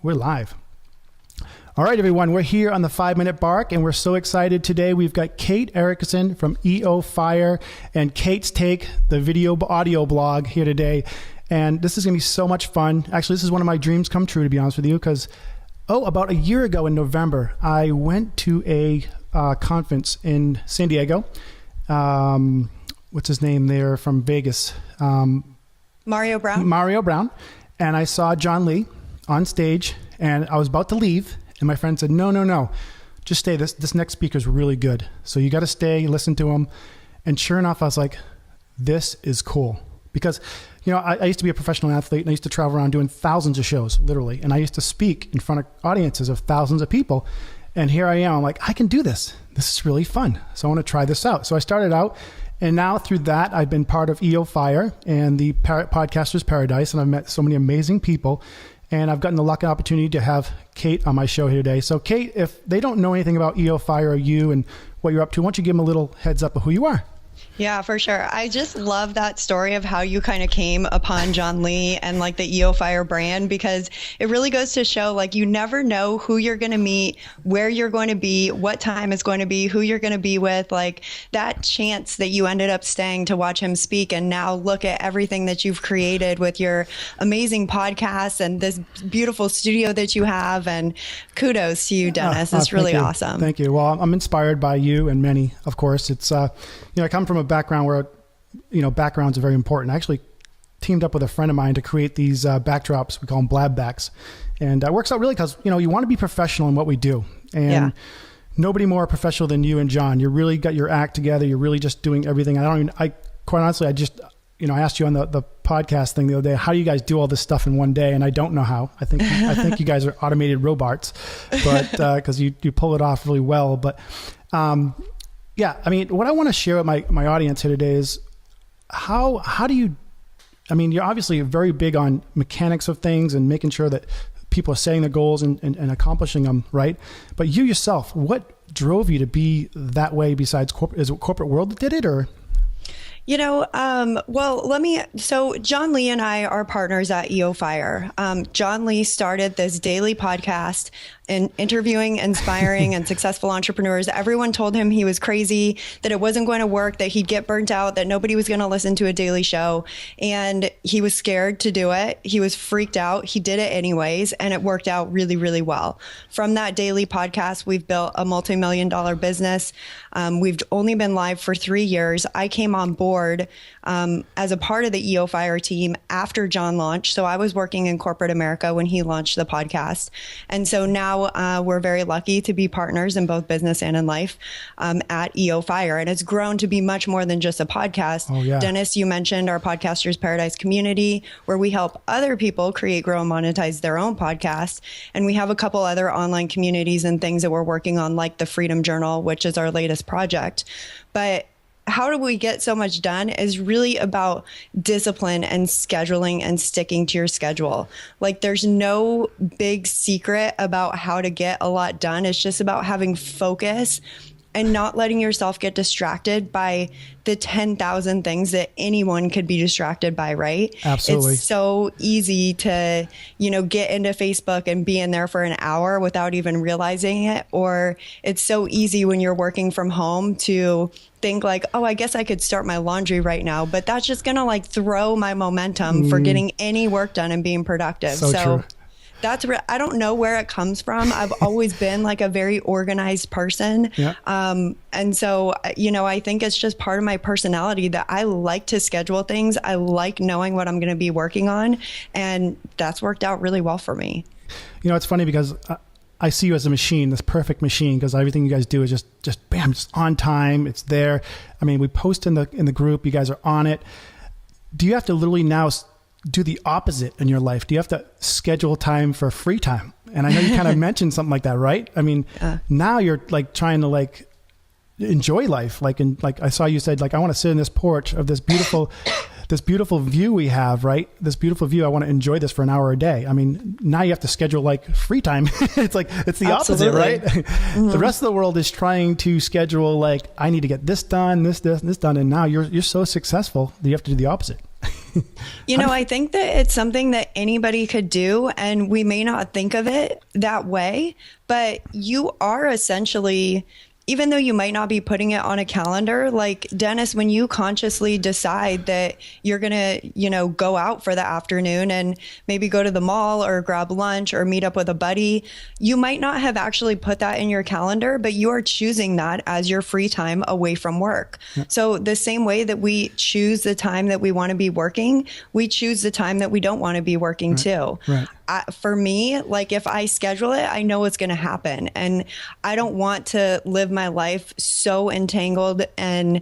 We're live. All right, everyone, we're here on the 5-minute bark, and we're so excited today. We've got Kate Erickson from EOFire and Kate's Take, the video audio blog here today. And this is going to be so much fun. Actually, this is one of my dreams come true, to be honest with you, because, about a year ago in November, I went to a conference in San Diego. What's his name there from Vegas? Mario Brown. Mario Brown. And I saw John Lee on stage, and I was about to leave, and my friend said, no, just stay. This next speaker is really good. So you got to stay, listen to him. And sure enough, I was like, this is cool. Because, I used to be a professional athlete, and I used to travel around doing thousands of shows, literally. And I used to speak in front of audiences of thousands of people. And here I am, I'm like, I can do this. This is really fun. So I want to try this out. So I started out, and now through that, I've been part of EOFire and the Podcaster's Paradise, and I've met so many amazing people. And I've gotten the lucky opportunity to have Kate on my show here today. So Kate, if they don't know anything about EOFire or you and what you're up to, why don't you give them a little heads up of who you are? Yeah, for sure. I just love that story of how you kind of came upon John Lee and like the EOFire brand, because it really goes to show like you never know who you're going to meet, where you're going to be, what time it's going to be, who you're going to be with. Like that chance that you ended up staying to watch him speak, and now look at everything that you've created with your amazing podcast and this beautiful studio that you have. And kudos to you, Dennis. It's really awesome. Thank you. Well, I'm inspired by you and many, of course. It's I come from a background where, backgrounds are very important. I actually teamed up with a friend of mine to create these backdrops. We call them blab backs. And it works out really because, you want to be professional in what we do. And nobody more professional than you and John. You really got your act together. You're really just doing everything. Quite honestly, I asked you on the podcast thing the other day, how do you guys do all this stuff in one day? And I don't know how. I think you guys are automated robots, but because you pull it off really well. But what I want to share with my audience here today is how do you, you're obviously very big on mechanics of things and making sure that people are setting their goals and accomplishing them, right? But you yourself, what drove you to be that way besides corporate? Is it corporate world that did it, or? So John Lee and I are partners at EOFire. John Lee started this daily podcast and interviewing inspiring and successful entrepreneurs. Everyone told him he was crazy, that it wasn't going to work, that he'd get burnt out, that nobody was going to listen to a daily show. And he was scared to do it. He was freaked out. He did it anyways, and it worked out really, really well. From that daily podcast, we've built a multi-million-dollar business. We've only been live for 3 years. I came on board as a part of the EOFire team after John launched. So I was working in corporate America when he launched the podcast. And so now we're very lucky to be partners in both business and in life at EOFire. And it's grown to be much more than just a podcast. Oh, yeah. Dennis, you mentioned our Podcaster's Paradise community, where we help other people create, grow, and monetize their own podcasts. And we have a couple other online communities and things that we're working on, like the Freedom Journal, which is our latest project. But how do we get so much done is really about discipline and scheduling and sticking to your schedule. Like there's no big secret about how to get a lot done. It's just about having focus and not letting yourself get distracted by the 10,000 things that anyone could be distracted by, right? Absolutely. It's so easy to, get into Facebook and be in there for an hour without even realizing it. Or it's so easy when you're working from home to think like, oh, I guess I could start my laundry right now, but that's just going to throw my momentum for getting any work done and being productive. So true. I don't know where it comes from. I've always been a very organized person. Yeah. And so, I think it's just part of my personality that I like to schedule things. I like knowing what I'm going to be working on. And that's worked out really well for me. It's funny because I see you as a machine, this perfect machine, because everything you guys do is just bam, just on time. It's there. We post in the group. You guys are on it. Do you have to literally now do the opposite in your life? Do you have to schedule time for free time? And I know you kind of mentioned something like that, right? Now you're trying to enjoy life. I saw you said, I want to sit in this porch of this beautiful view we have, right? This beautiful view. I want to enjoy this for an hour a day. Now you have to schedule free time. It's the opposite, right? Mm-hmm. The rest of the world is trying to schedule, I need to get this done, this done. And now you're so successful that you have to do the opposite. I think that it's something that anybody could do, and we may not think of it that way, but you are essentially, even though you might not be putting it on a calendar, like Dennis, when you consciously decide that you're going to, go out for the afternoon and maybe go to the mall or grab lunch or meet up with a buddy, you might not have actually put that in your calendar, but you are choosing that as your free time away from work. Yeah. So the same way that we choose the time that we want to be working, we choose the time that we don't want to be working too. Right. For me, like if I schedule it, I know it's going to happen. And I don't want to live my life so entangled and,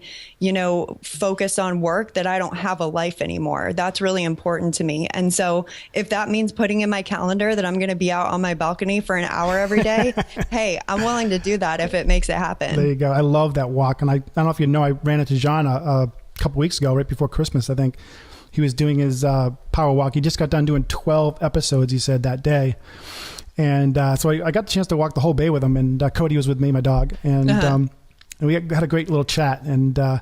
focused on work that I don't have a life anymore. That's really important to me. And so if that means putting in my calendar that I'm going to be out on my balcony for an hour every day, hey, I'm willing to do that if it makes it happen. There you go. I love that walk. And I don't know if you know, I ran into John a couple weeks ago, right before Christmas, I think. He was doing his power walk. He just got done doing 12 episodes, he said, that day. And so I got the chance to walk the whole bay with him. And Cody was with me, my dog. And we had a great little chat. And I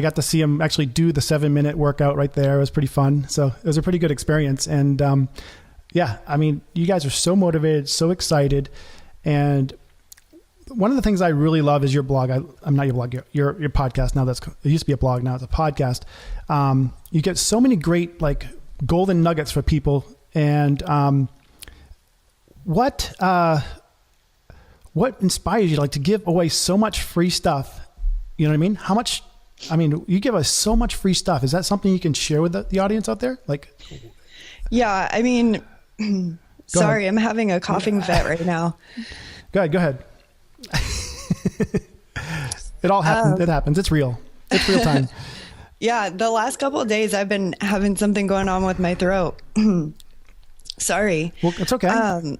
got to see him actually do the 7-minute workout right there. It was pretty fun. So it was a pretty good experience. And you guys are so motivated, so excited. And one of the things I really love is your blog. I'm not your blog, your podcast. Now it used to be a blog. Now it's a podcast. You get so many great like golden nuggets for people. And what inspires you to give away so much free stuff? You know what I mean? You give us so much free stuff. Is that something you can share with the audience out there? Yeah, sorry, ahead. I'm having a coughing fit right now. Go ahead. It all happens. It happens. It's real. It's real time. Yeah. The last couple of days I've been having something going on with my throat. Sorry. Well, it's okay.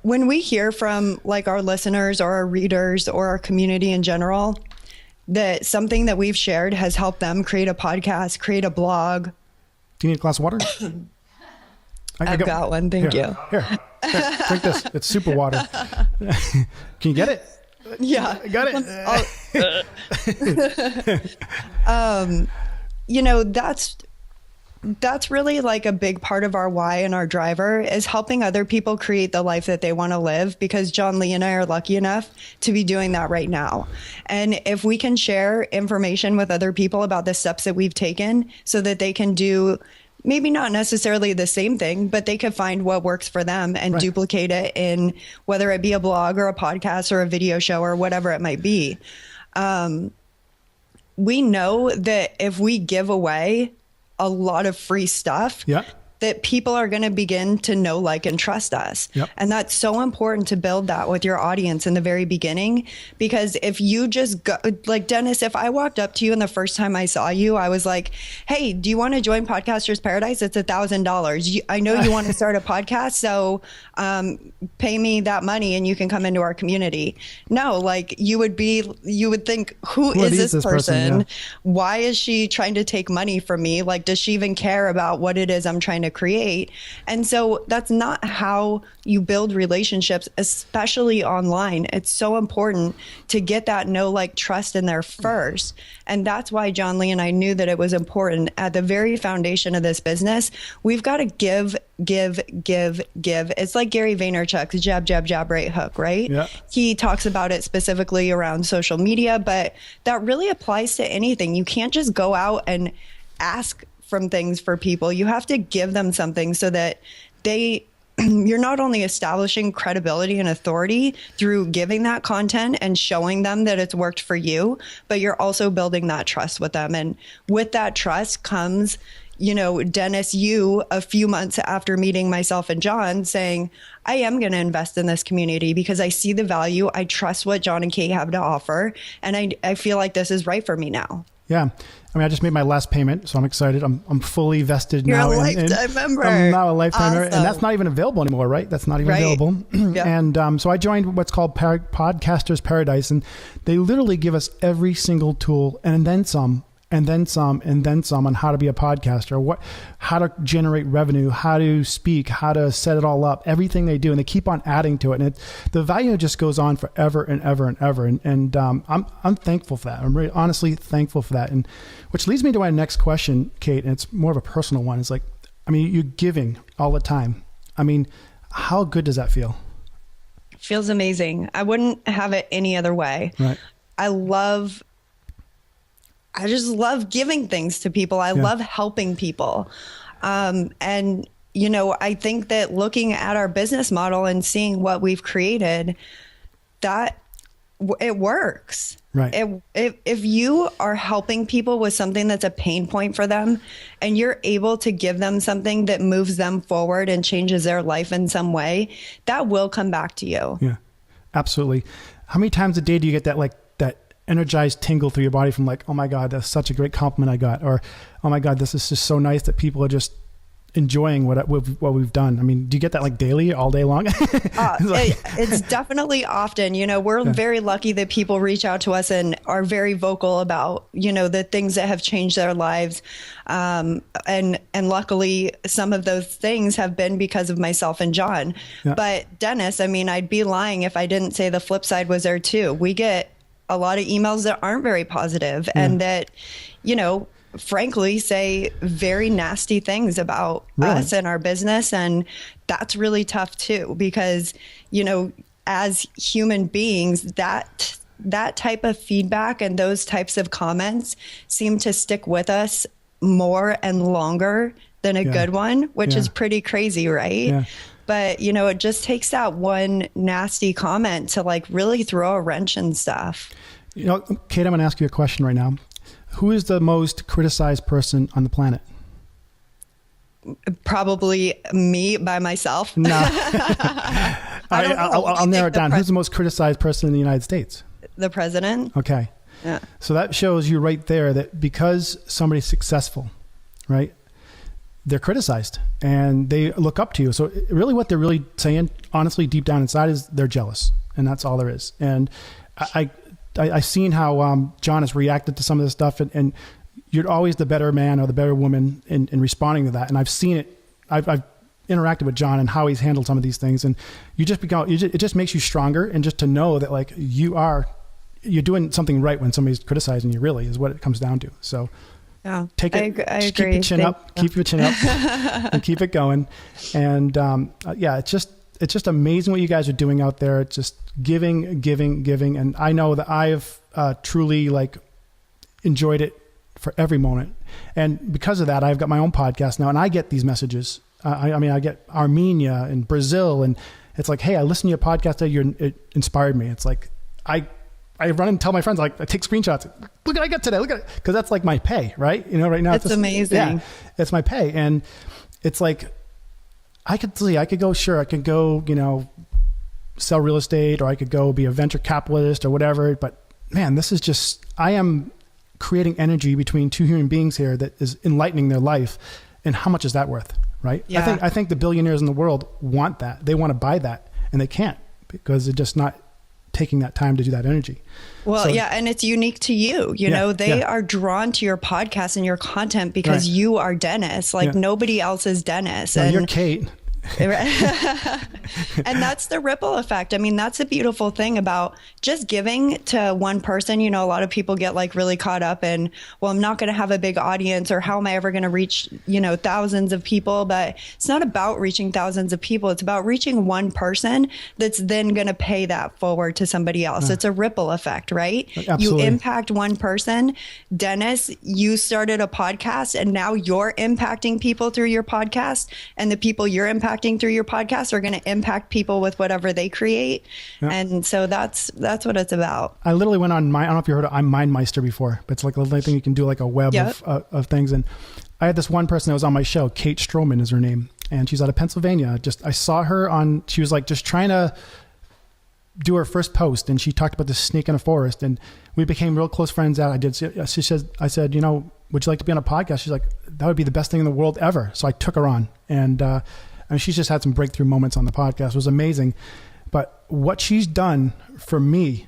When we hear from our listeners or our readers or our community in general, that something that we've shared has helped them create a podcast, create a blog. Do you need a glass of water? I've got one. Thank you. Here, drink this. It's super water. Can you get it? Yeah. I got it. That's really a big part of our why and our driver is helping other people create the life that they want to live, because John Lee and I are lucky enough to be doing that right now. And if we can share information with other people about the steps that we've taken so that they can do maybe not necessarily the same thing, but they could find what works for them and duplicate it in whether it be a blog or a podcast or a video show or whatever it might be. We know that if we give away a lot of free stuff, that people are going to begin to know, like, and trust us. Yep. And that's so important to build that with your audience in the very beginning, because if you just go, like Dennis, if I walked up to you and the first time I saw you, I was like, hey, do you want to join Podcasters Paradise? It's $1,000. I know you want to start a podcast, so pay me that money and you can come into our community. No, you would think, who is this person? Yeah. Why is she trying to take money from me? Does she even care about what it is I'm trying to create? And so that's not how you build relationships, especially online. It's so important to get that trust in there first. And that's why John Lee and I knew that it was important at the very foundation of this business. We've got to give. It's like Gary Vaynerchuk's jab, jab, jab, right hook, right? Yeah. He talks about it specifically around social media, but that really applies to anything. You can't just go out and ask from things for people. You have to give them something so that you're not only establishing credibility and authority through giving that content and showing them that it's worked for you, but you're also building that trust with them. And with that trust comes, Dennis, you a few months after meeting myself and John saying, I am going to invest in this community because I see the value. I trust what John and Kate have to offer. And I feel like this is right for me now. Yeah. I just made my last payment, so I'm excited. I'm fully vested now. You're a lifetime member. I'm now a lifetime member, and that's not even available anymore, right? That's not even available. Yep. And so I joined what's called Podcasters Paradise, and they literally give us every single tool and then some. and then some on how to be a podcaster, how to generate revenue, how to speak, how to set it all up, everything they do. And they keep on adding to it. And the value just goes on forever and ever and ever. And I'm thankful for that. I'm really honestly thankful for that. And which leads me to my next question, Kate, and it's more of a personal one. It's like, I mean, you're giving all the time. I mean, how good does that feel? Feels amazing. I wouldn't have it any other way. Right. I just love giving things to people. I love helping people. And, you know, I think that looking at our business model and seeing what we've created, that it works. Right. If you are helping people with something that's a pain point for them and you're able to give them something that moves them forward and changes their life in some way, that will come back to you. Yeah, absolutely. How many times a day do you get that, like, that energized tingle through your body from like, oh my God, that's such a great compliment I got, or oh my God, this is just so nice that people are just enjoying what we've done. I mean, do you get that like daily, all day long? It's definitely often. You know, we're very lucky that people reach out to us and are very vocal about, you know, the things that have changed their lives. And luckily some of those things have been because of myself and John. Yeah. But Dennis, I mean, I'd be lying if I didn't say the flip side was there too. We get a lot of emails that aren't very positive and that, you know, frankly say very nasty things about us and our business. And that's really tough too, because, you know, as human beings, that type of feedback and those types of comments seem to stick with us more and longer than a good one, which is pretty crazy, right? Yeah. But, you know, it just takes that one nasty comment to like really throw a wrench and stuff. You know, Kate, I'm going to ask you a question right now. Who is the most criticized person on the planet? Probably me by myself. No. I'll narrow it down. Who's the most criticized person in the United States? The president. Okay. Yeah. So that shows you right there that because somebody's successful, right, they're criticized and they look up to you. So really what they're really saying, honestly, deep down inside is they're jealous, and that's all there is. And I've seen how John has reacted to some of this stuff, and you're always the better man or the better woman in responding to that. And I've seen it. I've interacted with John and how he's handled some of these things, and it just makes you stronger. And just to know that like you're doing something right when somebody's criticizing you, really is what it comes down to. So take it, I agree. Keep your chin up, and keep it going. And it's just amazing what you guys are doing out there. It's just giving. And I know that I've truly like enjoyed it for every moment. And because of that, I've got my own podcast now, and I get these messages. I get Armenia and Brazil, and it's like, hey, I listened to your podcast today. It inspired me. It's like, I run and tell my friends, like I take screenshots. Look what I got today. Look at it. Cause that's like my pay, right? You know, right now it's amazing. Yeah, it's my pay. And it's like, I could go, you know, sell real estate, or I could go be a venture capitalist or whatever. But man, this is just, I am creating energy between two human beings here that is enlightening their life. And how much is that worth? Right. Yeah. I think the billionaires in the world want that. They want to buy that, and they can't because they're just not taking that time to do that energy. Well, and it's unique to you. You know, they are drawn to your podcast and your content because you are Dennis. Like nobody else is Dennis. No, and you're Kate. And that's the ripple effect. I mean, that's a beautiful thing about just giving to one person. You know, a lot of people get like really caught up in, well, I'm not going to have a big audience, or how am I ever going to reach, you know, thousands of people? But it's not about reaching thousands of people. It's about reaching one person that's then going to pay that forward to somebody else. It's a ripple effect, right? Absolutely. You impact one person. Dennis, you started a podcast, and now you're impacting people through your podcast, and the people you're impacting through your podcast are going to impact people with whatever they create. And so that's what it's about. I literally went on I don't know if you heard of I'm MindMeister before, but it's like a little thing you can do, like a web of things. And I had this one person that was on my show, Kate Stroman is her name. And she's out of Pennsylvania. I saw her she was like just trying to do her first post, and she talked about this snake in a forest, and we became real close friends. I said, you know, would you like to be on a podcast? She's like, that would be the best thing in the world ever. So I took her on, and she's just had some breakthrough moments on the podcast. It was amazing. But what she's done for me,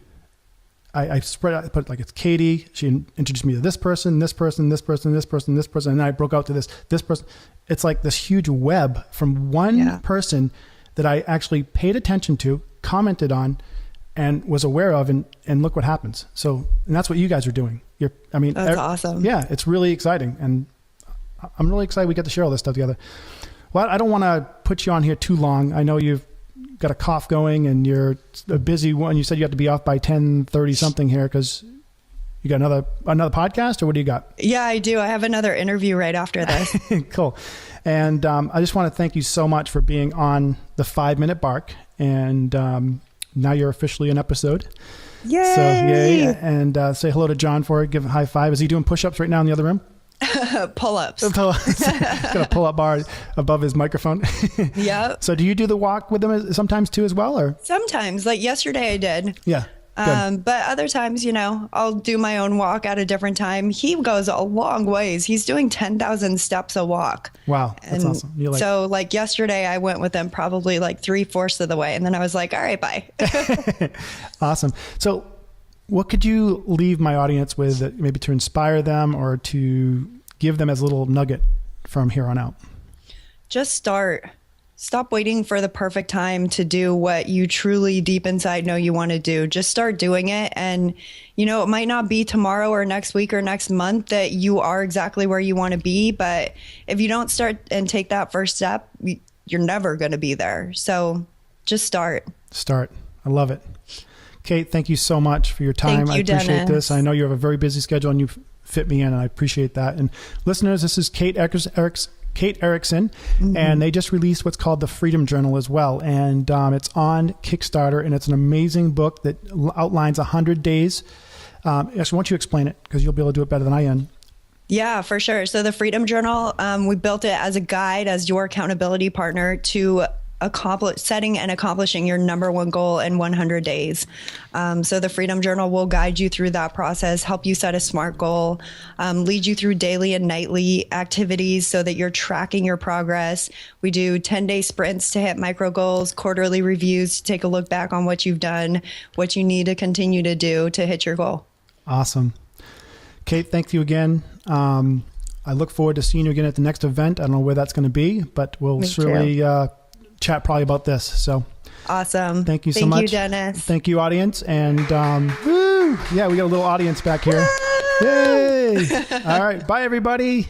I put like, it's Katie. She introduced me to this person, this person, this person, this person, this person. And then I broke out to this person. It's like this huge web from one person that I actually paid attention to, commented on, and was aware of, and look what happens. So, and that's what you guys are doing. That's awesome. Yeah, it's really exciting. And I'm really excited we get to share all this stuff together. Well, I don't want to put you on here too long. I know you've got a cough going and you're a busy one. You said you have to be off by 10:30 something here because you got another podcast, or what do you got? Yeah, I do. I have another interview right after this. Cool. And I just want to thank you so much for being on the 5-minute bark. And now you're officially an episode. Yay! So yay. And say hello to John for it. Give him a high five. Is he doing push-ups right now in the other room? Pull-ups. He's got a pull-up bar above his microphone. Yep. So do you do the walk with him sometimes too as well, or? Sometimes. Like yesterday I did. Yeah. But other times, I'll do my own walk at a different time. He goes a long ways. He's doing 10,000 steps a walk. Wow. That's awesome. So like yesterday I went with him probably like 3/4 of the way. And then I was like, all right, bye. Awesome. So what could you leave my audience with, maybe to inspire them or to give them as a little nugget from here on out? Just start. Stop waiting for the perfect time to do what you truly deep inside know you want to do. Just start doing it. And, it might not be tomorrow or next week or next month that you are exactly where you want to be. But if you don't start and take that first step, you're never going to be there. So just start. I love it. Kate, thank you so much for your time. Thank you, I appreciate Dennis. this. I know you have a very busy schedule and you fit me in, and I appreciate that. And listeners, this is Kate Erickson, and they just released what's called the Freedom Journal as well. And it's on Kickstarter, and it's an amazing book that outlines 100 days. Actually, why don't you explain it, because you'll be able to do it better than I am. Yeah, for sure. So the Freedom Journal, we built it as a guide, as your accountability partner to setting and accomplishing your number one goal in 100 days. So the Freedom Journal will guide you through that process, help you set a SMART goal, lead you through daily and nightly activities so that you're tracking your progress. We do 10-day sprints to hit micro goals, quarterly reviews to take a look back on what you've done, what you need to continue to do to hit your goal. Awesome. Kate, thank you again. I look forward to seeing you again at the next event. I don't know where that's going to be, but we'll surely chat probably about this. So awesome. Thank you so much. Thank you, Dennis. Thank you, audience. And woo! Yeah, we got a little audience back here. Yay! All right. Bye, everybody.